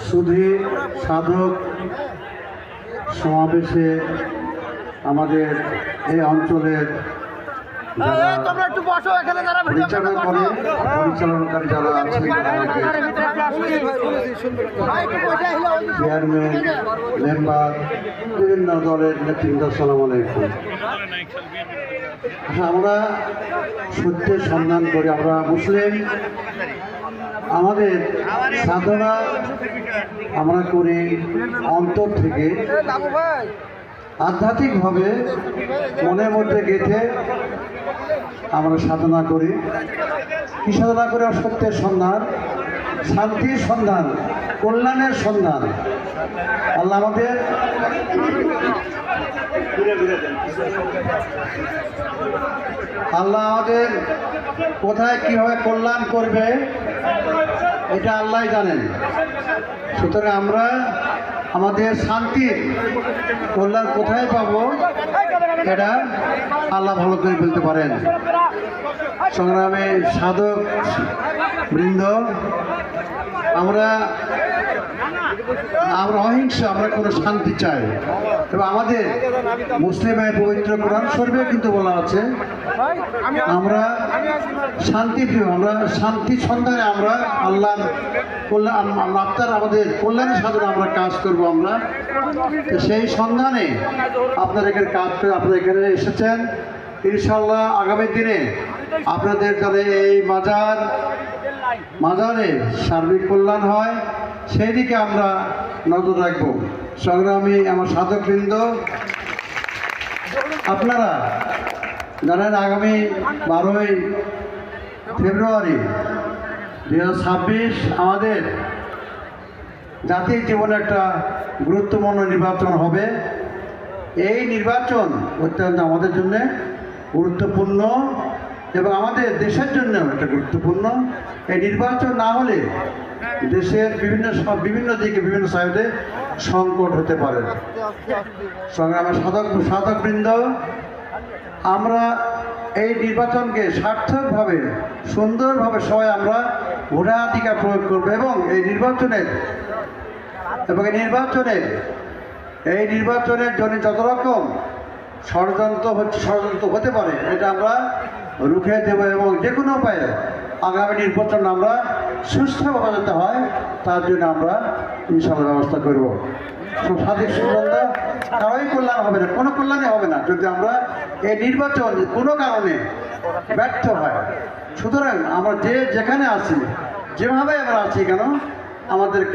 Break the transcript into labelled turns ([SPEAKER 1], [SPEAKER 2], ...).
[SPEAKER 1] সুধী সাধক সমাবেশে আমাদের এই অঞ্চলের পরিচালনাকারী যারা আছেন চেয়ারম্যান মেম্বার বিভিন্ন দলের নেতৃবৃন্দ, আসসালামু আলাইকুম। আমরা সত্যের সন্ধান করি, আমরা মুসলিম, আমাদের সাধনা আমরা করি অন্তর থেকে, আধ্যাত্মিকভাবে মনের মধ্যে গেঁথে আমরা সাধনা করি। কি সাধনা করি? সত্যের সন্ধান, শান্তির সন্ধান, কল্যাণের সন্ধান। আল্লাহ আমাদের কোথায় কিভাবে কল্যাণ করবে এটা আল্লাহ জানেন। সুতরাং আমরা আমাদের শান্তির কল্যাণ কোথায় পাবো এটা আল্লাহ ভালো করে বলতে পারেন। সংগ্রামে সাধক বৃন্দ, আমরা অহিংসা, আমরা কোনো শান্তি চাই। তবে আমাদের মুসলিমের পবিত্র কোরআন শরীফে কিন্তু বলা আছে আমরা শান্তিপ্রিয়, আমরা শান্তি সন্ধানে আমরা আল্লাহর কল্যাণ, আপনার আমাদের কল্যাণ সাধনে আমরা কাজ করব। আমরা সেই সন্ধানে আপনারা এখানে কাজ করে আপনারা এখানে এসেছেন। ইনশাআল্লাহ আগামী দিনে আপনাদের যাতে এই মাজারে সার্বিক কল্যাণ হয় সেই দিকে আমরা নজর রাখব। সংগ্রামী আমার সাধকবৃন্দ, আপনারা জানেন আগামী 12ই ফেব্রুয়ারি 2026 আমাদের জাতির জীবনে একটা গুরুত্বপূর্ণ নির্বাচন হবে। এই নির্বাচন অত্যন্ত আমাদের জন্য গুরুত্বপূর্ণ এবং আমাদের দেশের জন্য একটা গুরুত্বপূর্ণ। এই নির্বাচন না হলে দেশের বিভিন্ন দিকে বিভিন্ন সাইডে সংকট হতে পারে। সংগ্রামের সাধকবৃন্দ, আমরা এই নির্বাচনকে সার্থকভাবে সুন্দরভাবে সবাই আমরা ভোটাধিকার প্রয়োগ করব এবং এই নির্বাচনের জন্য যত রকম ষড়যন্ত্র হতে পারে এটা আমরা রুখে দেব এবং যে কোনো উপায়ে আগামী নির্বাচন আমরা সুস্থভাবে যেতে হয় তার জন্য আমরা ইনশাআল্লাহ ব্যবস্থা করব। সাদিক সুন্দর কারোই কল্যাণ হবে না, কোনো কল্যাণই হবে না যদি আমরা এই নির্বাচন কোনো কারণে ব্যর্থ হয়। সুতরাং আমরা যেখানে আছি, যেভাবে আমরা আছি কেন, আমাদেরকে